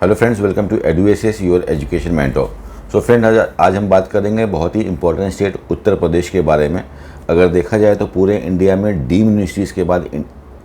Hello friends, welcome to Eduacious your education mentor. So friend, आज हम बात करेंगे बहुत ही इंपॉर्टेंट स्टेट उत्तर प्रदेश के बारे में। अगर देखा जाए तो पूरे इंडिया में डीम्ड यूनिवर्सिटीज़ के बाद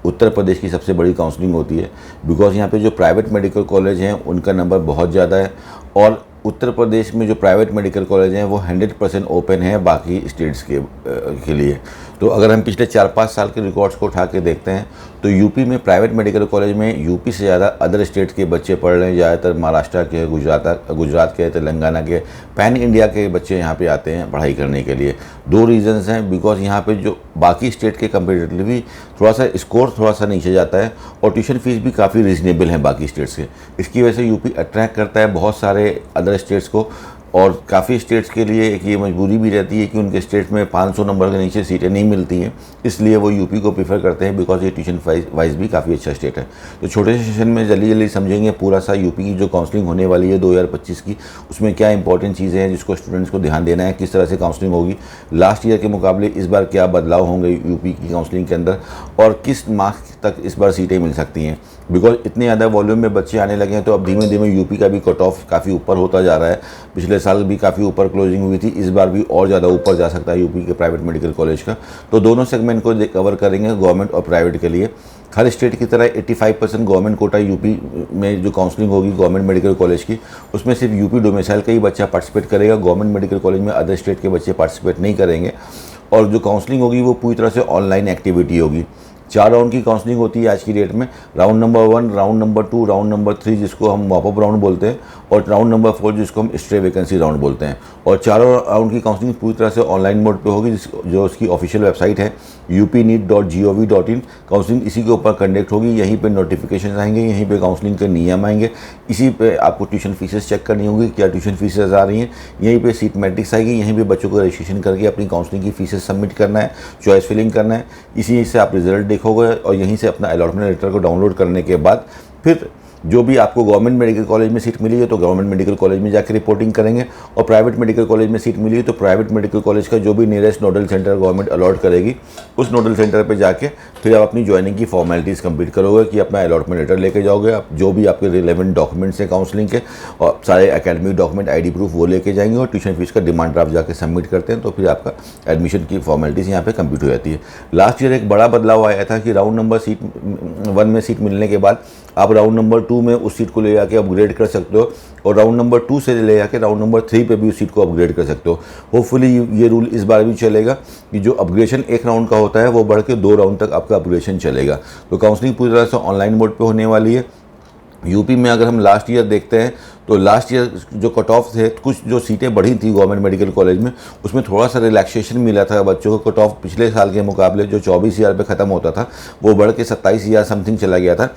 उत्तर प्रदेश की सबसे बड़ी काउंसलिंग होती है, बिकॉज यहाँ पे जो प्राइवेट मेडिकल कॉलेज हैं उनका नंबर बहुत ज़्यादा है। और उत्तर प्रदेश में जो प्राइवेट मेडिकल कॉलेज हैं वो 100% ओपन है बाकी स्टेट्स के लिए। तो अगर हम पिछले 4-5 साल के रिकॉर्ड्स को उठा के देखते हैं तो यूपी में प्राइवेट मेडिकल कॉलेज में यूपी से ज़्यादा अदर स्टेट्स के बच्चे पढ़ रहे हैं। ज़्यादातर महाराष्ट्र के, गुजरात के, तेलंगाना के, पैन इंडिया के बच्चे यहाँ पे आते हैं पढ़ाई करने के लिए। दो रीज़न्स हैं, बिकॉज यहाँ पे जो बाकी स्टेट के कंपेरेटिवली थोड़ा सा स्कोर थोड़ा सा नीचे जाता है और ट्यूशन फीस भी काफ़ी रीजनेबल है बाकी स्टेट्स से। इसकी वजह से यूपी अट्रैक्ट करता है बहुत सारे अदर स्टेट्स को। और काफ़ी स्टेट्स के लिए एक ये मजबूरी भी रहती है कि उनके स्टेट में 500 नंबर के नीचे सीटें नहीं मिलती हैं, इसलिए वो यूपी को प्रीफर करते हैं, बिकॉज ये ट्यूशन वाइज भी काफ़ी अच्छा स्टेट है। तो छोटे से सेशन में जल्दी समझेंगे पूरा सा यूपी की जो काउंसलिंग होने वाली है 2025 की, उसमें क्या इंपॉर्टेंट चीज़ें हैं जिसको स्टूडेंट्स को ध्यान देना है, किस तरह से काउंसलिंग होगी, लास्ट ईयर के मुकाबले इस बार क्या बदलाव होंगे यूपी की काउंसलिंग के अंदर, और किस मार्क्स तक इस बार सीटें मिल सकती हैं। बिकॉज इतने ज़्यादा वॉल्यूम में बच्चे आने लगे हैं तो अब धीमे धीमे यूपी का भी कट ऑफ काफ़ी ऊपर होता जा रहा है। पिछले साल भी काफ़ी ऊपर क्लोजिंग हुई थी, इस बार भी और ज़्यादा ऊपर जा सकता है यूपी के प्राइवेट मेडिकल कॉलेज का। तो दोनों सेगमेंट को कवर करेंगे, गवर्नमेंट और प्राइवेट के लिए। हर स्टेट की तरह 85% गवर्नमेंट कोटा यूपी में जो काउंसलिंग होगी गवर्नमेंट मेडिकल कॉलेज की, उसमें सिर्फ यूपी डोमिसाइल का ही बच्चा पार्टिसिपेट करेगा। गवर्नमेंट मेडिकल कॉलेज में अदर स्टेट के बच्चे पार्टिसिपेट नहीं करेंगे। और जो काउंसलिंग होगी वो पूरी तरह से ऑनलाइन एक्टिविटी होगी। 4 राउंड की काउंसलिंग होती है आज की डेट में। Round number 1, round number 2, round number 3 जिसको हम मॉप अप राउंड बोलते हैं, और राउंड नंबर 4 जिसको हम स्ट्रे वैकेंसी राउंड बोलते हैं। और चारों राउंड की काउंसलिंग पूरी तरह से ऑनलाइन मोड पे होगी, जो उसकी ऑफिशियल वेबसाइट है upneet.gov.in। काउंसलिंग इसी के ऊपर कंडक्ट होगी, यहीं पे नोटिफिकेशन आएंगे, यहीं पे काउंसलिंग के नियम आएंगे, इसी पे आपको ट्यूशन फीसेस चेक करनी होगी, क्या ट्यूशन फीसेस आ रही हैं, यहीं पे सीट मैट्रिक्स आएगी, यहीं पे बच्चों को रजिस्ट्रेशन करके अपनी काउंसलिंग की फीसेस सबमिट करना है, चॉइस फिलिंग करना है। इसी से आप रिजल्ट देखोगे और यहीं से अपना अलॉटमेंट लेटर को डाउनलोड करने के बाद फिर जो भी आपको गवर्नमेंट मेडिकल कॉलेज में सीट मिली है तो गवर्नमेंट मेडिकल कॉलेज में जाकर रिपोर्टिंग करेंगे, और प्राइवेट मेडिकल कॉलेज में सीट मिली है तो प्राइवेट मेडिकल कॉलेज का जो भी nearest nodal center government allot करेगी उस नोडल सेंटर पे जाके फिर आप अपनी ज्वाइनिंग की फॉर्मेलिटीज़ कंप्लीट करोगे कि अपना अलॉटमेंट लेटर लेके जाओगे। आप जो भी आपके रिलेवेंट डॉक्यूमेंट्स हैं काउंसलिंग के और सारे एकेडमिक डॉक्यूमेंट, ID प्रूफ वो लेके जाएंगे, और ट्यूशन फीस का डिमांड ड्राफ्ट जाके सबमिट करते हैं तो फिर आपका एडमिशन की फॉर्मेलिटीज़ यहाँ पे कंप्लीट हो जाती है। लास्ट ईयर एक बड़ा बदलाव आया था कि राउंड नंबर 1 में सीट मिलने के बाद आप राउंड नंबर 2 में उस सीट को ले जाके अपग्रेड कर सकते हो, और राउंड नंबर 2 से ले जाके राउंड नंबर 3 पे भी उस सीट को अपग्रेड कर सकते हो। होपफुली ये रूल इस बार भी चलेगा कि जो अपग्रेडेशन 1 राउंड का होता है वो बढ़ के 2 राउंड तक आपका अपग्रेडेशन चलेगा। तो काउंसलिंग पूरी तरह से ऑनलाइन मोड पे होने वाली है। यूपी में अगर हम लास्ट ईयर देखते हैं तो लास्ट ईयर जो कट ऑफ थे, कुछ जो सीटें बढ़ी थी गवर्नमेंट मेडिकल कॉलेज में, उसमें थोड़ा सा रिलैक्सेशन मिला था बच्चों को। कट ऑफ पिछले साल के मुकाबले जो 24,000 पे ख़त्म होता था वो बढ़ के 27,000 समथिंग चला गया था।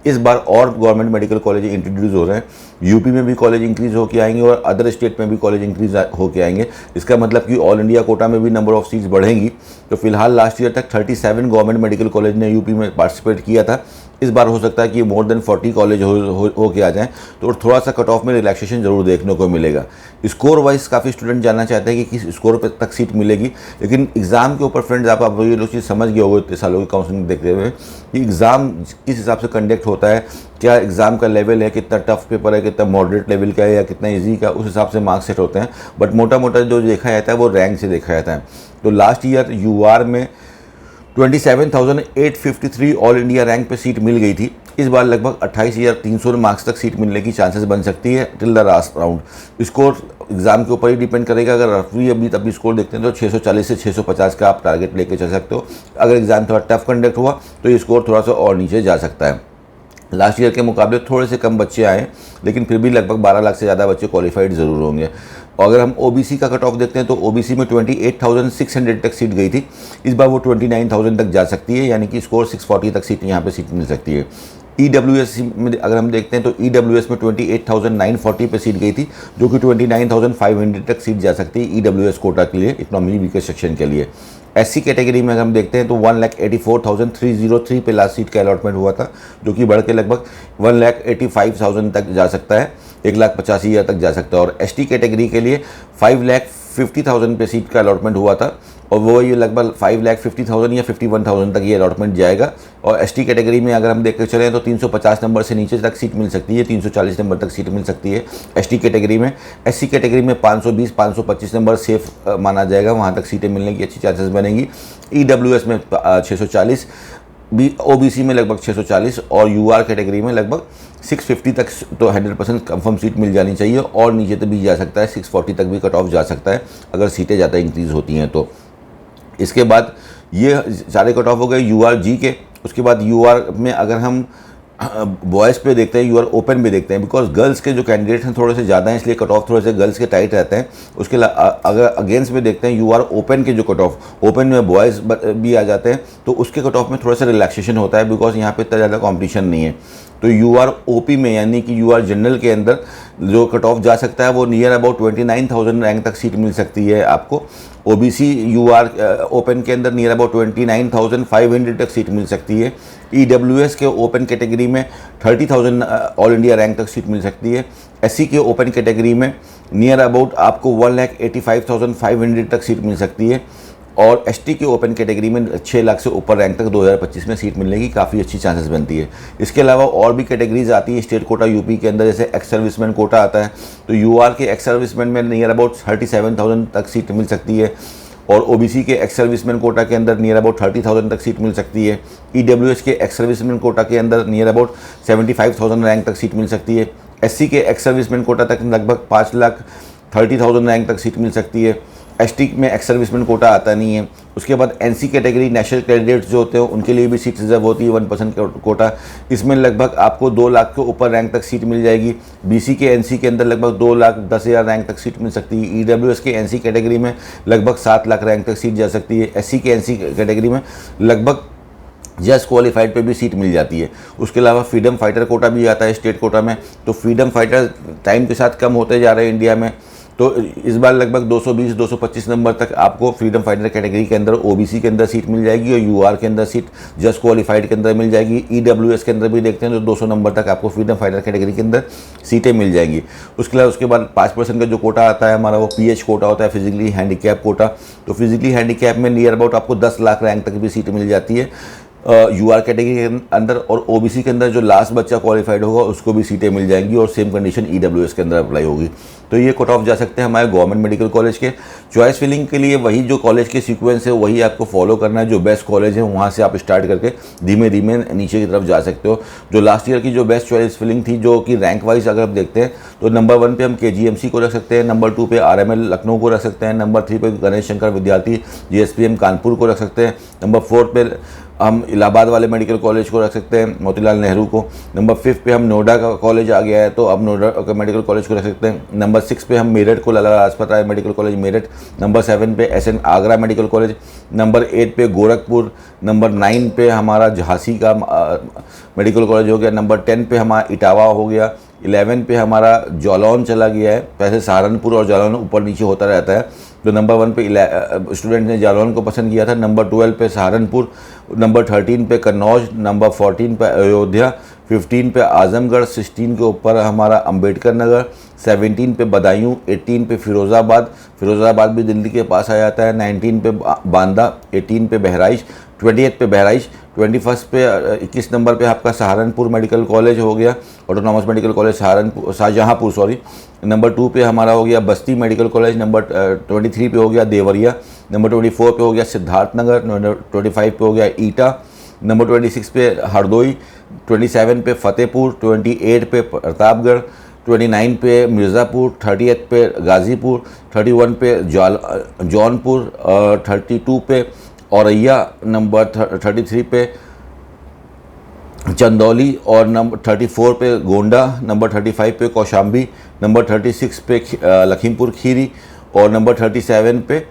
इस बार और गवर्नमेंट मेडिकल कॉलेज इंट्रोड्यूस हो रहे हैं, यूपी में भी कॉलेज इंक्रीज़ होकर आएंगे और अदर स्टेट में भी कॉलेज इंक्रीज़ होकर आएंगे। इसका मतलब कि ऑल इंडिया कोटा में भी नंबर ऑफ सीट्स बढ़ेंगी। तो फिलहाल लास्ट ईयर तक 37 गवर्नमेंट मेडिकल कॉलेज ने यूपी में पार्टिसिपेट किया था। इस बार हो सकता है कि मोर देन 40 कॉलेज हो के आ जाएँ, तो थोड़ा सा कट ऑफ में रिलैक्सेशन ज़रूर देखने को मिलेगा। स्कोर वाइज काफ़ी स्टूडेंट जानना चाहते हैं कि किस स्कोर पर तक सीट मिलेगी, लेकिन एग्ज़ाम के ऊपर फ्रेंड्स आप ये लोग चीज़ समझ गए होंगे इतने सालों की काउंसलिंग देखते हुए कि एग्ज़ाम किस हिसाब से कंडक्ट होता है, क्या एग्ज़ाम का लेवल है, कितना टफ पेपर है, कितना मॉडरेट लेवल का है या कितना ईजी का, उस हिसाब से मार्क्स सेट होते हैं। बट मोटा मोटा जो देखा जाता है वो रैंक से देखा जाता है। तो लास्ट ईयर UR में 27,853 ऑल इंडिया रैंक पे सीट मिल गई थी। इस बार लगभग 28,300 मार्क्स तक सीट मिलने की चांसेस बन सकती है till the last round. Score exam के ऊपर ही डिपेंड करेगा। अगर रफली अभी स्कोर देखते हैं तो 640 से 650 का आप टारगेट लेके चल सकते हो। अगर एग्जाम थोड़ा टफ कंडक्ट हुआ तो ये स्कोर थोड़ा सा और नीचे जा सकता है। लास्ट ईयर के मुकाबले थोड़े से कम बच्चे आए, लेकिन फिर भी लगभग 12 लाख से ज़्यादा बच्चे क्वालिफाइड ज़रूर होंगे। और अगर हम OBC का कट ऑफ देखते हैं तो OBC में 28,600 तक सीट गई थी, इस बार वो 29,000 तक जा सकती है, यानी कि स्कोर 640 तक सीट यहाँ पे सीट मिल सकती है। EWS में अगर हम देखते हैं तो EWS में 28,940 पे सीट गई थी, जो कि 29,500 तक सीट जा सकती है EWS कोटा के लिए, इकोनॉमी वीकर सेक्शन के लिए। SC कैटेगरी में अगर हम देखते हैं तो 1,84,303 पे लास्ट सीट का अलॉटमेंट हुआ था, जो कि बढ़ के लगभग 1,85,000 तक जा सकता है, 1,85,000 तक जा सकता है। और ST कैटेगरी के लिए 5,50,000 पे सीट का अलॉटमेंट हुआ था, और वो ये लगभग 5,50,000 या 51,000 तक ये अलॉटमेंट जाएगा। और एसटी कैटेगरी में अगर हम देख कर चलें तो 350 नंबर से नीचे तक सीट मिल सकती है, 340 नंबर तक सीट मिल सकती है एसटी कैटेगरी में। एससी कैटेगरी में 520-525 नंबर सेफ माना जाएगा, वहाँ तक सीटें मिलने की अच्छी चांसेस बनेंगी। ईडब्ल्यूएस में 640, ओबीसी में लगभग 640 और यूआर कैटेगरी में लगभग 650 तक तो 100% कंफर्म सीट मिल जानी चाहिए, और नीचे तक भी जा सकता है, 640 तक भी कट ऑफ जा सकता है अगर सीटें ज़्यादा इंक्रीज़ होती हैं तो। इसके बाद ये सारे कट ऑफ हो गए यूआर जी के। उसके बाद यूआर में अगर हम बॉयज़ पे देखते हैं, यूआर ओपन पे देखते हैं, बिकॉज गर्ल्स के जो कैंडिडेट हैं थोड़े से ज़्यादा हैं, इसलिए कट ऑफ थोड़े से गर्ल्स के टाइट रहते हैं। उसके अगर अगेंस्ट में देखते हैं यूआर ओपन के जो कट ऑफ, ओपन में बॉयज़ भी आ जाते हैं, तो उसके कट ऑफ में थोड़ा सा रिलैक्सेशन होता है, बिकॉज यहाँ पे इतना ज़्यादा कॉम्पिटिशन नहीं है। तो यूआर ओपी में यानी कि यूआर जनरल के अंदर जो कट ऑफ जा सकता है वो नियर अबाउट 29,000 रैंक तक सीट मिल सकती है आपको। ओबीसी यूआर ओपन के अंदर नियर अबाउट 29,500 तक सीट मिल सकती है। ईडब्ल्यूएस के ओपन कैटेगरी में 30,000 ऑल इंडिया रैंक तक सीट मिल सकती है। एससी के ओपन कैटेगरी में नियर अबाउट आपको 1,85,500 तक सीट मिल सकती है। और एसटी के ओपन कैटेगरी में 6 लाख से ऊपर रैंक तक 2025 में सीट मिलने की काफ़ी अच्छी चांसेस बनती है। इसके अलावा और भी कैटेगरीज आती है स्टेट कोटा यूपी के अंदर, जैसे एक्स सर्विसमैन कोटा आता है, तो यूआर के एक्स सर्विसमैन में नियर अबाउट 37,000 तक सीट मिल सकती है। और ओबीसी के एक्स सर्विसमैन कोटा के अंदर नियर अबाउट 30,000 तक सीट मिल सकती है। ईडब्ल्यूएस के एक्स सर्विसमैन कोटा के अंदर नियर अबाउट 75,000 रैंक तक सीट मिल सकती है। एससी के एक्स सर्विसमैन कोटा तक लगभग 5,30,000 रैंक तक सीट मिल सकती है। एसटी में एक्स सर्विसमैन कोटा आता नहीं है। उसके बाद एनसी कैटेगरी नेशनल कैंडिडेट्स जो होते हैं उनके लिए भी सीट रिजर्व होती है 1% कोटा। इसमें लगभग आपको 2 लाख के ऊपर रैंक तक सीट मिल जाएगी। बीसी के एनसी के अंदर लगभग 2,10,000 रैंक तक सीट मिल सकती है। ईडब्ल्यूएस के एनसी कैटेगरी में लगभग 7 लाख रैंक तक सीट जा सकती है। एससी के एनसी कैटेगरी में लगभग जस्ट क्वालिफाइड पे भी सीट मिल जाती है। उसके अलावा फ्रीडम फाइटर कोटा भी आता है स्टेट कोटा में। तो फ्रीडम फाइटर टाइम के साथ कम होते जा रहे हैं इंडिया में, तो इस बार लगभग 220-225 नंबर तक आपको फ्रीडम फाइटर कैटेगरी के अंदर ओबीसी के अंदर सीट मिल जाएगी और यूआर के अंदर सीट जस्ट क्वालिफाइड के अंदर मिल जाएगी। ईडब्ल्यूएस के अंदर भी देखते हैं तो 200 नंबर तक आपको फ्रीडम फाइटर कैटेगरी के अंदर सीटें मिल जाएंगी। उसके बाद 5% का जो कोटा आता है हमारा, वो पीएच कोटा होता है, फिजिकली हैंडीकैप कोटा। तो फिजिकली हैंडीकैप में नियर अबाउट आपको 10 लाख रैंक तक भी सीट मिल जाती है यूआर कैटेगरी के अंदर। और ओबीसी के अंदर जो लास्ट बच्चा क्वालिफाइड होगा उसको भी सीटें मिल जाएंगी और सेम कंडीशन ईडब्ल्यूएस के अंदर अप्लाई होगी। तो ये कट ऑफ जा सकते हैं हमारे गवर्नमेंट मेडिकल कॉलेज के। चॉइस फिलिंग के लिए वही जो कॉलेज के सीक्वेंस है वही आपको फॉलो करना है। जो बेस्ट कॉलेज है वहाँ से आप स्टार्ट करके धीमे धीमे नीचे की तरफ जा सकते हो। जो लास्ट ईयर की जो बेस्ट चॉइस फिलिंग थी, जो कि रैंक वाइज अगर आप देखते हैं तो नंबर 1 पे हम केजीएमसी को रख सकते हैं, नंबर 2 पे आरएमएल लखनऊ को रख सकते हैं, नंबर 3 पे गणेश शंकर विद्यार्थी जीएसपीएम कानपुर को रख सकते हैं, नंबर 4 पे हम इलाहाबाद वाले मेडिकल कॉलेज को रख सकते हैं, मोतीलाल नेहरू को, नंबर 5 पे हम नोएडा का कॉलेज आ गया है तो अब नोएडा का मेडिकल कॉलेज को रख सकते हैं, नंबर 6 पे हम मेरठ को Lala Lajpat Rai medical college Meerut, number 7 पे SN Agra medical college, number 8 पे गोरखपुर, नंबर 9 पे हमारा झांसी का मेडिकल कॉलेज हो गया, नंबर 10 पे हमारा इटावा हो गया, 11 पे हमारा जालौन चला गया है। वैसे सहारनपुर और जालौन ऊपर नीचे होता रहता है, तो नंबर 1 पे स्टूडेंट ने जालौन को पसंद किया था, नंबर 12 पे सहारनपुर, नंबर 13 पे कन्नौज, नंबर 14 पे अयोध्या, 15 पे आजमगढ़, 16 के ऊपर हमारा अंबेडकर नगर, 17 पे बदायूं, 18 पे फिरोज़ाबाद भी दिल्ली के पास आ जाता है, 19 पे बांदा, 18 पे बहराइच, 28 पे बहराइच, 21 पे 21 नंबर पे आपका सहारनपुर मेडिकल कॉलेज हो गया, autonomous medical college Shahjahanpur sorry, number 2 पे हमारा हो गया बस्ती मेडिकल कॉलेज, नंबर 23 पे हो गया देवरिया, नंबर 24 पे हो गया सिद्धार्थनगर, नंबर 25 पे हो गया ईटा, नंबर 26 पे हरदोई, 27 पे फतेहपुर, 28 पे प्रतापगढ़, 29 पे मिर्ज़ापुर, 38 पे गाज़ीपुर, 31 पे जौनपुर, 32 पे औरैया, नंबर 33 पे चंदौली और नंबर 34 पे गोंडा, नंबर 35 पे कौशाम्बी, नंबर 36 पे लखीमपुर खीरी और नंबर 37 पे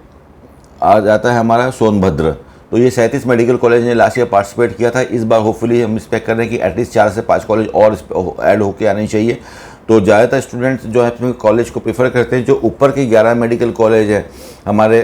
आ जाता है हमारा सोनभद्र। तो ये 37 मेडिकल कॉलेज ने लास्ट ईयर पार्टिसिपेट किया था। इस बार होपफुली हम एक्सपेक्ट कर रहे हैं कि एटलीस्ट 4 से 5 कॉलेज और ऐड होके आने चाहिए। तो ज़्यादातर स्टूडेंट्स जो है अपने कॉलेज को प्रेफर करते हैं। जो ऊपर के 11 मेडिकल कॉलेज हैं हमारे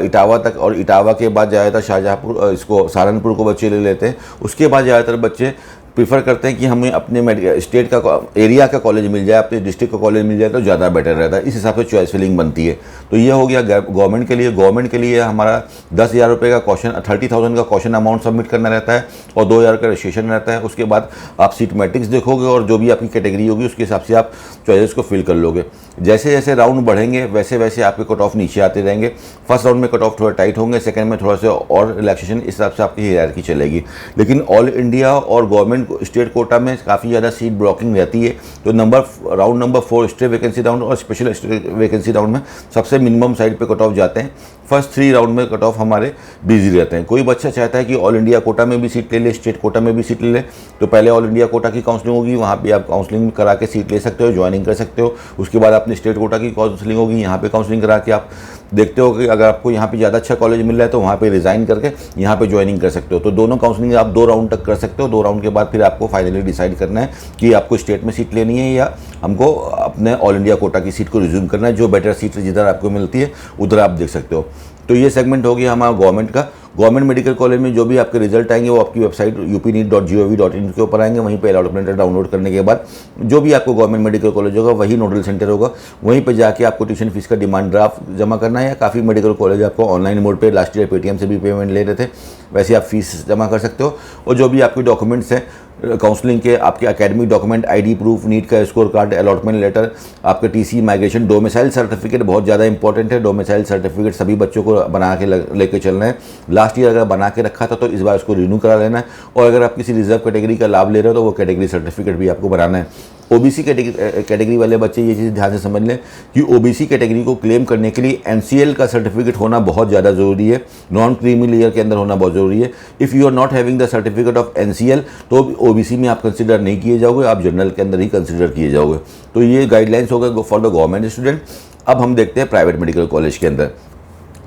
इटावा तक, और इटावा के बाद ज़्यादातर शाहजहाँपुर इसको सहारनपुर को बच्चे ले लेते हैं। उसके बाद ज़्यादातर बच्चे प्रीफर करते हैं कि हमें अपने स्टेट का एरिया का कॉलेज मिल जाए, अपने डिस्ट्रिक्ट का कॉलेज मिल जाए तो ज़्यादा बेटर रहता है। इस हिसाब से चॉइस फिलिंग बनती है। तो ये हो गया गवर्नमेंट के लिए। गवर्नमेंट के लिए हमारा 10,000 रुपये का क्वेश्चन 30,000 का क्वेश्चन अमाउंट सबमिट करना रहता है और 2,000 का रजिस्ट्रेशन रहता है। उसके बाद आप सीट मैट्रिक्स देखोगे और जो भी आपकी कैटेगरी होगी उसके हिसाब से आप चॉइसेस को फिल कर लोगे। जैसे जैसे राउंड बढ़ेंगे वैसे वैसे आपके कट ऑफ नीचे आते रहेंगे। फर्स्ट राउंड में कट ऑफ थोड़ा टाइट होंगे, सेकंड में थोड़ा सा और रिलैक्सेशन, इस हिसाब से आपकी हायरार्की चलेगी। लेकिन ऑल इंडिया और गवर्नमेंट स्टेट कोटा में काफ़ी ज़्यादा सीट ब्लॉकिंग रहती है। तो round number 4 state vacancy round और स्पेशल स्टेट वैकेंसी राउंड में सबसे मिनिमम साइड पे कट ऑफ जाते हैं। फर्स्ट 3 राउंड में कट ऑफ हमारे बिजी रहते हैं। कोई बच्चा चाहता है कि ऑल इंडिया कोटा में भी सीट ले ले, स्टेट कोटा में भी सीट ले ले, तो पहले ऑल इंडिया कोटा की काउंसलिंग होगी, वहाँ पे आप काउंसलिंग करा के सीट ले सकते हो, ज्वाइनिंग कर सकते हो। उसके बाद अपने स्टेट कोटा की काउंसलिंग होगी, यहाँ पे काउंसलिंग करा के आप देखते हो कि अगर आपको यहाँ पे ज़्यादा अच्छा कॉलेज मिल रहा है तो वहाँ पे रिज़ाइन करके यहाँ पे ज्वाइनिंग कर सकते हो। तो दोनों काउंसलिंग आप 2 राउंड तक कर सकते हो। 2 राउंड के बाद फिर आपको फाइनली डिसाइड करना है कि आपको स्टेट में सीट लेनी है या हमको अपने ऑल इंडिया कोटा की सीट को रिज्यूम करना है। जो बेटर सीट जिधर आपको मिलती है उधर आप देख सकते हो। तो ये सेगमेंट हो गया हमारा गवर्नमेंट का। गवर्नमेंट मेडिकल कॉलेज में जो भी आपके रिजल्ट आएंगे वो आपकी वेबसाइट upneet.gov.in के ऊपर आएंगे। वहीं पे अलॉटमेंट लेटर डाउनलोड करने के बाद जो भी आपको गवर्नमेंट मेडिकल कॉलेज होगा वही नोडल सेंटर होगा। वहीं पे जाके आपको ट्यूशन फीस का डिमांड ड्राफ्ट जमा करना है, या काफ़ी मेडिकल कॉलेज आपको ऑनलाइन मोड पे लास्ट ईयर पेटीएम से भी पेमेंट ले रहे थे, वैसे आप फीस जमा कर सकते हो। और जो भी आपके डॉक्यूमेंट्स हैं काउंसलिंग के, आपके academic document, ID proof, NEET का स्कोर कार्ड, अलॉटमेंट लेटर, आपके टीसी, माइग्रेशन, डोमिसाइल सर्टिफिकेट बहुत ज़्यादा इंपॉर्टेंट है। डोमिसाइल सर्टिफिकेट सभी बच्चों को बना के लेके चलना है। लास्ट ईयर अगर बना के रखा था तो इस बार उसको रिन्यू करा लेना है। और अगर आप किसी रिजर्व कैटेगरी का लाभ ले रहे हो तो वो कैटेगरी सर्टिफिकेट भी आपको बनाना है। ओबीसी कैटेगरी वाले बच्चे ये चीज़ ध्यान से समझ लें कि ओबीसी कैटेगरी को क्लेम करने के लिए एनसीएल का सर्टिफिकेट होना बहुत ज़्यादा ज़रूरी है, नॉन क्रीमी लेयर के अंदर होना बहुत ज़रूरी है। If you are not having the certificate of NCL तो ओबीसी में आप कंसिडर नहीं किए जाओगे, आप जनरल के अंदर ही कंसिडर किए जाओगे। तो ये गाइडलाइंस हो गए फॉर द गवर्नमेंट स्टूडेंट। अब हम देखते हैं प्राइवेट मेडिकल कॉलेज के अंदर।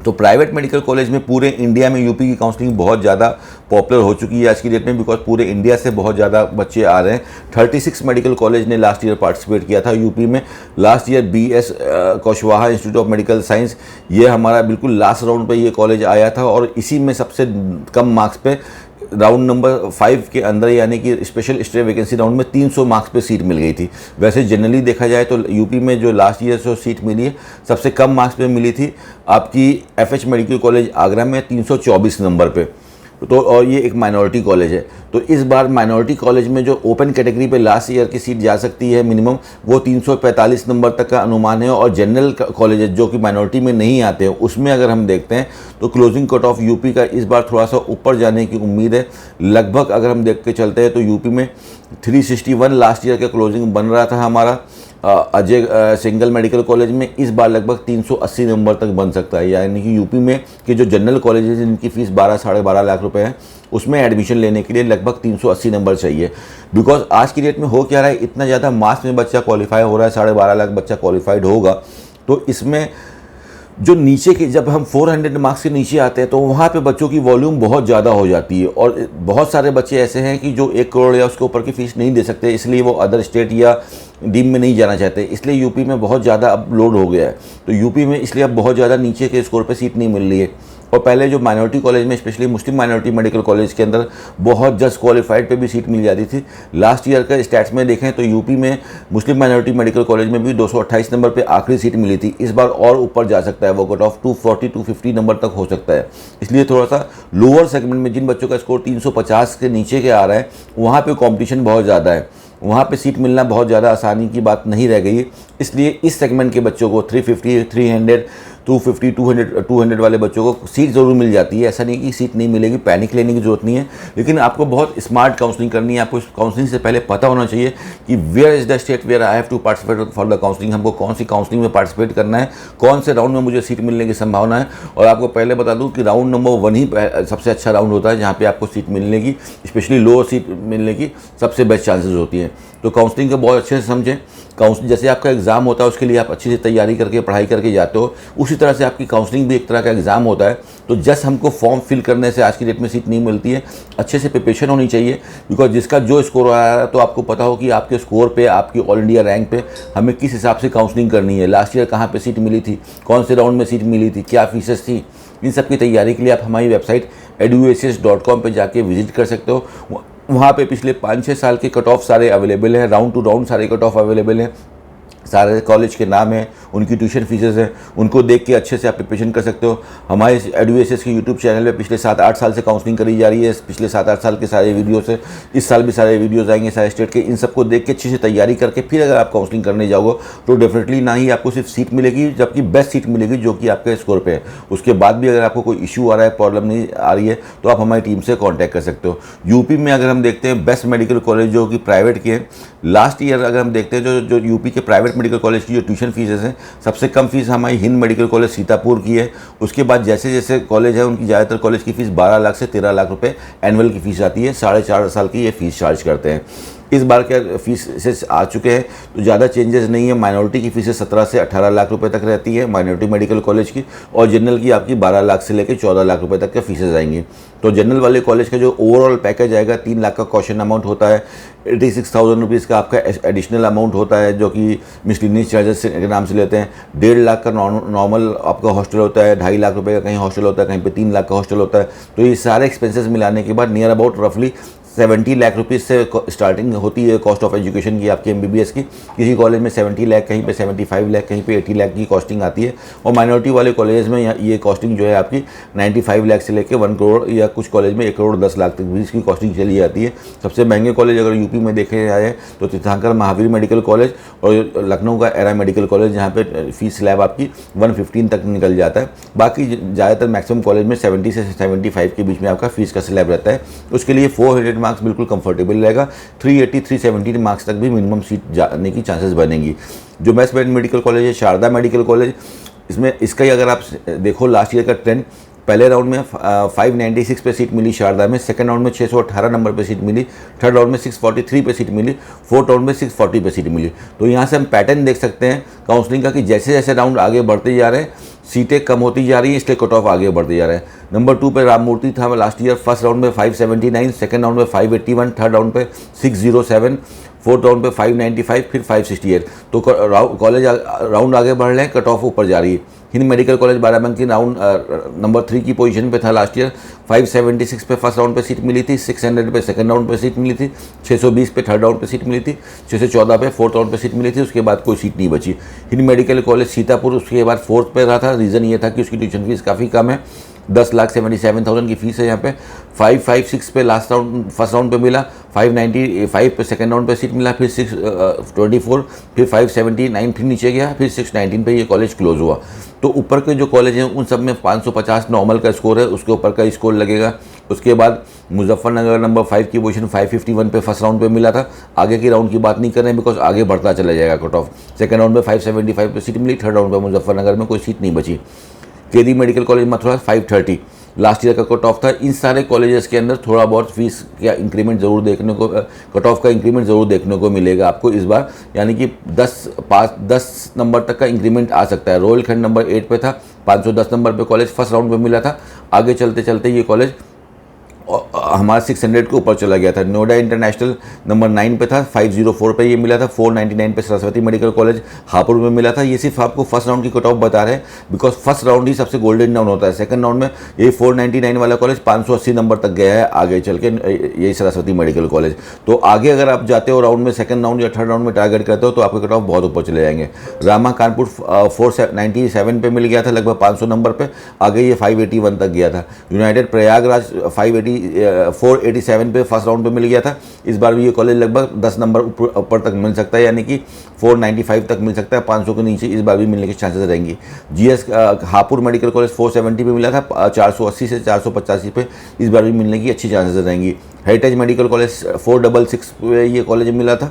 तो प्राइवेट मेडिकल कॉलेज में पूरे इंडिया में यूपी की काउंसलिंग बहुत ज़्यादा पॉपुलर हो चुकी है आज की डेट में, बिकॉज पूरे इंडिया से बहुत ज़्यादा बच्चे आ रहे हैं। 36 मेडिकल कॉलेज ने लास्ट ईयर पार्टिसिपेट किया था यूपी में। Last year BS Kushwaha institute of medical science, ये हमारा बिल्कुल लास्ट राउंड पे ये कॉलेज आया था और इसी में सबसे कम मार्क्स पे राउंड नंबर 5 के अंदर, यानी कि स्पेशल स्टेट वैकेंसी राउंड में 300 मार्क्स पे सीट मिल गई थी। वैसे जनरली देखा जाए तो यूपी में जो लास्ट ईयर जो सीट मिली है सबसे कम मार्क्स पे मिली थी आपकी FH मेडिकल कॉलेज आगरा में 324 नंबर पे। तो और ये एक माइनॉरिटी कॉलेज है। तो इस बार माइनॉरिटी कॉलेज में जो ओपन कैटेगरी पे लास्ट ईयर की सीट जा सकती है मिनिमम, वो 345 नंबर तक का अनुमान है। और जनरल कॉलेज जो कि माइनॉरिटी में नहीं आते हैं उसमें अगर हम देखते हैं तो क्लोजिंग कट ऑफ यूपी का इस बार थोड़ा सा ऊपर जाने की उम्मीद है। लगभग अगर हम देख के चलते हैं तो यूपी में 361 लास्ट ईयर का क्लोजिंग बन रहा था हमारा अजय सिंगल मेडिकल कॉलेज में। इस बार लगभग 380 नंबर तक बन सकता है। यानी कि यूपी में के जो जनरल कॉलेजेस जिनकी फ़ीस 12-12.5 लाख रुपए है उसमें एडमिशन लेने के लिए लगभग 380 नंबर चाहिए। बिकॉज आज की डेट में हो क्या रहा है, इतना ज़्यादा मास में बच्चा क्वालिफाई हो रहा है, 12.5 लाख बच्चा क्वालिफाइड होगा। तो इसमें जो नीचे के, जब हम 400 मार्क्स के नीचे आते हैं तो वहाँ पे बच्चों की वॉल्यूम बहुत ज़्यादा हो जाती है। और बहुत सारे बच्चे ऐसे हैं कि जो 1 करोड़ या उसके ऊपर की फ़ीस नहीं दे सकते, इसलिए वो अदर स्टेट या डीम में नहीं जाना चाहते। इसलिए यूपी में बहुत ज़्यादा अब लोड हो गया है। तो यूपी में इसलिए अब बहुत ज़्यादा नीचे के स्कोर पे सीट नहीं मिल रही है। और पहले जो माइनॉरिटी कॉलेज में, स्पेशली मुस्लिम माइनॉरिटी मेडिकल कॉलेज के अंदर बहुत जस्ट क्वालिफाइड पे भी सीट मिल जाती थी। लास्ट ईयर का स्टैट्स में देखें तो यूपी में मुस्लिम माइनॉरिटी मेडिकल कॉलेज में भी 228 नंबर पे आखिरी सीट मिली थी। इस बार और ऊपर जा सकता है, वो कट ऑफ 240-250 नंबर तक हो सकता है। इसलिए थोड़ा सा लोअर सेगमेंट में जिन बच्चों का स्कोर 350 के नीचे के आ रहा है वहाँ पर कॉम्पिटिशन बहुत ज़्यादा है, वहाँ पे सीट मिलना बहुत ज़्यादा आसानी की बात नहीं रह गई है। इसलिए इस सेगमेंट के बच्चों को 350, 300, 250, 200 वाले बच्चों को सीट ज़रूर मिल जाती है। ऐसा नहीं कि सीट नहीं मिलेगी, पैनिक लेने की ज़रूरत नहीं है। लेकिन आपको बहुत स्मार्ट काउंसलिंग करनी है। आपको काउंसलिंग से पहले पता होना चाहिए कि where is the state where I have to participate for the counselling. हमको कौन सी काउंसलिंग में पार्टिसिपेट करना है, कौन से राउंड में मुझे सीट मिलने की संभावना है। और आपको पहले बता दूँ कि राउंड नंबर 1 ही सबसे अच्छा राउंड होता है जहाँ पर आपको सीट मिलने की, स्पेशली लोअर सीट मिलने की सबसे बेस्ट चांसेस होती हैं। तो काउंसलिंग को बहुत अच्छे से समझें। काउंसलिंग जैसे आपका एग्ज़ाम होता है उसके लिए आप अच्छी से तैयारी करके पढ़ाई करके जाते हो, उसी तरह से आपकी काउंसलिंग भी एक तरह का एग्ज़ाम होता है। तो जस्ट हमको फॉर्म फिल करने से आज की डेट में सीट नहीं मिलती है, अच्छे से प्रिपरेशन होनी चाहिए। बिकॉज जिसका जो स्कोर आया है तो आपको पता हो कि आपके स्कोर पे, आपकी ऑल इंडिया रैंक पे हमें किस हिसाब से काउंसलिंग करनी है, लास्ट ईयर कहाँ पर सीट मिली थी, कौन से राउंड में सीट मिली थी, क्या फीसेस थी। इन सब की तैयारी के लिए आप हमारी वेबसाइट eduacs.com पे जाके विजिट कर सकते हो। वहाँ पे पिछले 5-6 साल के कट ऑफ सारे अवेलेबल हैं, राउंड टू राउंड सारे कट ऑफ अवेलेबल हैं, सारे कॉलेज के नाम हैं, उनकी ट्यूशन फीसेस हैं, उनको देख के अच्छे से आप प्रिपरेशन कर सकते हो। हमारे एडुएसएस के यूट्यूब चैनल पे पिछले 7-8 साल से काउंसलिंग करी जा रही है, पिछले 7-8 साल के सारे वीडियोस है, इस साल भी सारे वीडियोस आएंगे सारे स्टेट के। इन सबको देख के अच्छे से तैयारी करके फिर अगर आप काउंसलिंग करने जाओगे तो डेफिनेटली ना ही आपको सिर्फ सीट मिलेगी, जबकि बेस्ट सीट मिलेगी जो कि आपके स्कोर पे है। उसके बाद भी अगर आपको कोई इशू आ रहा है, प्रॉब्लम नहीं आ रही है, तो आप हमारी टीम से कॉन्टैक्ट कर सकते हो। यूपी में अगर हम देखते हैं बेस्ट मेडिकल कॉलेज जो कि प्राइवेट के हैं, लास्ट ईयर अगर हम देखते हैं जो यूपी के प्राइवेट मेडिकल कॉलेज की जो ट्यूशन फीसेस हैं, सबसे कम फीस हमारी हिंद मेडिकल कॉलेज सीतापुर की है। उसके बाद जैसे जैसे कॉलेज है उनकी ज़्यादातर कॉलेज की फ़ीस 12 लाख से 13 लाख रुपए एनुअल की फ़ीस आती है, 4.5 साल की ये फ़ीस चार्ज करते हैं। इस बार क्या फीस आ चुके हैं तो ज़्यादा चेंजेस नहीं है। माइनॉरिटी की फीसें 17 से 18 लाख रुपए तक रहती है माइनॉरिटी मेडिकल कॉलेज की, और जनरल की आपकी 12 लाख से लेकर 14 लाख रुपए तक के फीसेज आएंगी। तो जनरल वाले कॉलेज का जो ओवरऑल पैकेज आएगा 3 लाख का कॉशन अमाउंट होता है, 86,000 रुपीज़ का आपका एडिशनल अमाउंट होता है जो कि मिसलिनियस चार्जेस के नाम से लेते हैं, 1.5 लाख का नॉर्मल आपका हॉस्टल होता है, 2.5 लाख रुपए का कहीं हॉस्टल होता है, कहीं पे 3 लाख का हॉस्टल होता है। तो ये सारे एक्सपेंसेस मिलाने के बाद नियर अबाउट रफली 70 लाख रुपीज़ से स्टार्टिंग होती है कॉस्ट ऑफ एजुकेशन की आपकी MBBS की। किसी कॉलेज में 70 लाख, कहीं पे 75 लाख, कहीं पे 80 लाख की कॉस्टिंग आती है, और माइनॉरिटी वाले कॉलेज में ये कॉस्टिंग जो है आपकी 95 लाख से लेकर 1 करोड़, या कुछ कॉलेज में 1 करोड़ 10 लाख तक भी इसकी कॉस्टिंग चली जाती है। सबसे महंगे कॉलेज अगर यूपी में देखे जाए तो तीर्थंकर महावीर मेडिकल कॉलेज और लखनऊ का एरा मेडिकल कॉलेज, जहाँ पे फीस स्लैब आपकी 115 तक निकल जाता है। बाकी ज़्यादातर मैक्सिमम कॉलेज में 70 से 75 के बीच में आपका फीस का स्लैब रहता है। उसके लिए 400 मार्क्स बिल्कुल कंफर्टेबल रहेगा, 380 370 मार्क्स तक भी मिनिमम सीट जाने की चांसेस बनेंगी। जो बेस्ट मेडिकल कॉलेज है शारदा मेडिकल कॉलेज, इसमें इसका ही अगर आप देखो लास्ट ईयर का ट्रेंड, पहले राउंड में 596 पे सीट मिली शारदा में, सेकंड राउंड में 618 नंबर पे सीट मिली, थर्ड राउंड में 643 पे सीट मिली, फोर्थ राउंड में 640 पे सीट मिली। तो यहाँ से हम पैटर्न देख सकते हैं काउंसलिंग का कि जैसे जैसे राउंड आगे बढ़ते जा रहे हैं सीटें कम होती जा रही हैं, इसलिए कट ऑफ आगे बढ़ते जा रहे हैं। नंबर 2 पे राममूर्ति था लास्ट ईयर, फर्स्ट राउंड में 579, सेकंड राउंड में 581, थर्ड राउंड पे 607, फोर्थ राउंड पे 595, फिर 568। तो कॉलेज राउंड आगे बढ़ रहे हैं, कट ऑफ ऊपर जा रही है। Hind medical college Barabanki round number 3 की पोजीशन पे था लास्ट ईयर, 576 पे फर्स्ट राउंड पे सीट मिली थी, 600 पे सेकंड राउंड पे सीट मिली थी, 620 पे थर्ड राउंड पे सीट मिली थी, 614 पे फोर्थ राउंड पे सीट मिली थी, उसके बाद कोई सीट नहीं बची। हिंद मेडिकल कॉलेज सीतापुर उसके बाद फोर्थ पे रहा था, रीज़न ये था कि उसकी ट्यूशन फीस काफ़ी कम है, 10,77,000 की फीस है यहाँ पे। 556 पे लास्ट राउंड फर्स्ट राउंड पे मिला, 595 पे सेकंड राउंड पे सीट मिला, फिर 624, फिर 579 फिर नीचे गया, फिर 619 पे ये कॉलेज क्लोज हुआ। तो ऊपर के जो कॉलेज हैं उन सब में 550 नॉर्मल का स्कोर है, उसके ऊपर का स्कोर लगेगा। उसके बाद मुजफ्फरनगर नंबर 5 की पोजीशन 551 पे फर्स्ट राउंड पे मिला था। आगे की राउंड की बात नहीं कर रहे हैं बिकॉज आगे बढ़ता चला जाएगा कट ऑफ। सेकंड राउंड में 575 पे सीट मिली, थर्ड राउंड पे मुजफ्फरनगर में कोई सीट नहीं बची। KD medical college Mathura 530 last year का कट ऑफ था। इन सारे कॉलेजेस के अंदर थोड़ा बहुत फीस का इंक्रीमेंट ज़रूर देखने को, कट ऑफ का इंक्रीमेंट ज़रूर देखने को मिलेगा आपको इस बार, यानी कि 10 नंबर तक का इंक्रीमेंट आ सकता है। रोहिलखंड नंबर 8 पे था, 510 नंबर पे कॉलेज फर्स्ट राउंड पे मिला था। आगे चलते चलते ये कॉलेज हमारा 600 के ऊपर चला गया था। नोएडा इंटरनेशनल नंबर 9 पे था, 504 पे ये मिला था। 499 पे सरस्वती मेडिकल कॉलेज हापुड़ में मिला था। ये सिर्फ आपको फर्स्ट राउंड की कट ऑफ बता रहे हैं बिकॉज फर्स्ट राउंड ही सबसे गोल्डन राउंड होता है। सेकंड राउंड में ये 499 वाला कॉलेज 580 नंबर तक गया है आगे चल के, यही सरस्वती मेडिकल कॉलेज। तो आगे अगर आप जाते हो राउंड में, सेकंड राउंड या थर्ड राउंड में टारगेट करते हो तो आपके कट ऑफ बहुत ऊपर चले जाएंगे। रामा कानपुर 497 पे मिल गया था, लगभग 500 नंबर पे, आगे ये 581 तक गया था। यूनाइटेड प्रयागराज 487 पे फर्स्ट राउंड पे मिल गया था। इस बार भी ये कॉलेज लगभग 10 नंबर ऊपर तक मिल सकता है, यानी कि 495 तक मिल सकता है। 500 के नीचे इस बार भी मिलने के चांसेस रहेंगी। GS हापुड़ मेडिकल कॉलेज 470 पे मिला था, 480 से 485 पे इस बार भी मिलने की अच्छी चांसेस रहेंगी। हेरिटेज मेडिकल कॉलेज 466 पे ये कॉलेज मिला था,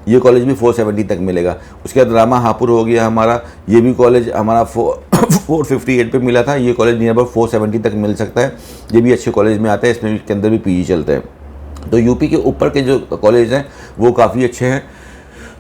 ये कॉलेज भी 470 तक मिलेगा। उसके बाद रामा हापुड़ हो गया हमारा, ये भी कॉलेज हमारा 458 पे मिला था। ये कॉलेज नियर अबाउट 470 तक मिल सकता है। ये भी अच्छे कॉलेज में आता है, इसमें के अंदर भी PG चलते हैं। तो यूपी के ऊपर के जो कॉलेज हैं वो काफ़ी अच्छे हैं।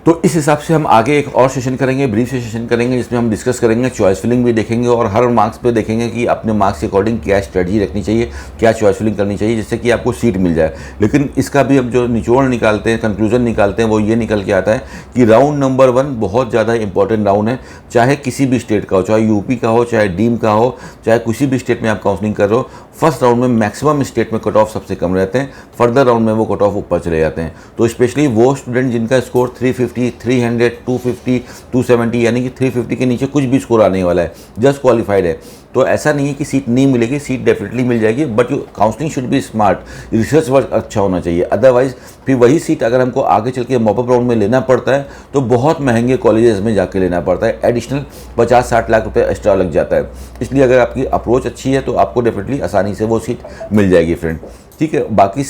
तो इस हिसाब से हम आगे एक और सेशन करेंगे, ब्रीफ सेशन करेंगे, जिसमें हम डिस्कस करेंगे, चॉइस फिलिंग भी देखेंगे और हर मार्क्स पे देखेंगे कि अपने मार्क्स के अकॉर्डिंग क्या स्ट्रेटजी रखनी चाहिए, क्या चॉइस फिलिंग करनी चाहिए, जिससे कि आपको सीट मिल जाए। लेकिन इसका भी हम जो निचोड़ निकालते हैं, कंक्लूजन निकालते हैं, वो ये निकल के आता है कि राउंड नंबर 1 बहुत ज़्यादा इंपॉर्टेंट राउंड है, चाहे किसी भी स्टेट का हो, चाहे यूपी का हो, चाहे डीम का हो, चाहे किसी भी स्टेट में आप काउंसलिंग कर रहे हो। फर्स्ट राउंड में मैक्सिमम स्टेट में कट ऑफ सबसे कम रहते हैं, फर्दर राउंड में वो कट ऑफ ऊपर चले जाते हैं। तो स्पेशली वो स्टूडेंट जिनका स्कोर 350, 300, 250, 270 यानी कि 350 के नीचे कुछ भी स्कोर आने वाला है, जस्ट क्वालिफाइड है, तो ऐसा नहीं है कि सीट नहीं मिलेगी, सीट डेफिनेटली मिल जाएगी, but you counselling should be smart, research work अच्छा होना चाहिए। अदरवाइज फिर वही सीट अगर हमको आगे चल के मॉपअप राउंड में लेना पड़ता है तो बहुत महंगे कॉलेजेस में जाके लेना पड़ता है, एडिशनल 50-60 लाख रुपए एक्स्ट्रा लग जाता है। इसलिए अगर आपकी अप्रोच अच्छी है तो आपको डेफिनेटली आसानी से वो सीट मिल जाएगी फ्रेंड, ठीक है। बाकी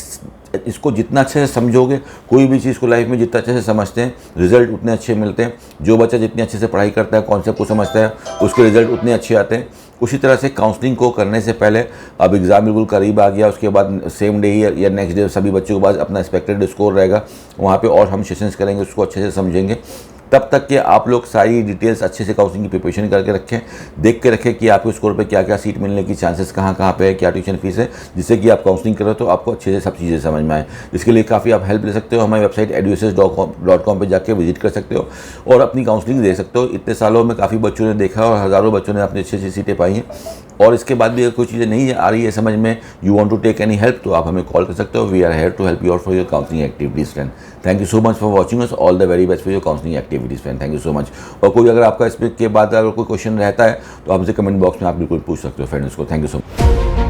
इसको जितना अच्छे से समझोगे, कोई भी चीज़ को लाइफ में जितना अच्छे से समझते हैं, रिजल्ट उतने अच्छे मिलते हैं। जो बच्चा जितने अच्छे से पढ़ाई करता है, कॉन्सेप्ट को समझता है, उसके रिजल्ट उतने अच्छे आते हैं। उसी तरह से काउंसलिंग को करने से पहले, अब एग्ज़ाम बिल्कुल करीब आ गया, उसके बाद सेम डे या नेक्स्ट डे सभी बच्चों के पास अपना एक्सपेक्टेड स्कोर रहेगा, वहाँ पे और हम सेशंस करेंगे, उसको अच्छे से समझेंगे। तब तक कि आप लोग सारी डिटेल्स अच्छे से काउंसलिंग की प्रिपरेशन करके रखें, देख के रखें कि आपके स्कोर पे क्या क्या सीट मिलने की चांसेस कहाँ पे है, क्या ट्यूशन फीस है, जिससे कि आप काउंसलिंग करो तो आपको अच्छे से सब चीज़ें समझ में आए। इसके लिए काफ़ी आप हेल्प ले सकते हो, हमारी वेबसाइट eduassess.com पे जाके विजिट कर सकते हो और अपनी काउंसलिंग दे सकते हो। इतने सालों में काफ़ी बच्चों ने देखा और हज़ारों बच्चों ने अपनी अच्छी सीटें पाई हैं। और इसके बाद भी अगर कोई चीज़ें नहीं आ रही है समझ में, you want to take any help, तो आप हमें कॉल कर सकते हो। We are here to help you out for your counselling activities friend. Thank you so much for watching us, all the very best for your counselling activities friend. Thank you so much. और कोई अगर आपका इस के बाद अगर कोई question रहता है तो आप मुझे कमेंट बॉक्स में आप बिल्कुल पूछ सकते हो फ्रेंड उसको। Thank you so much.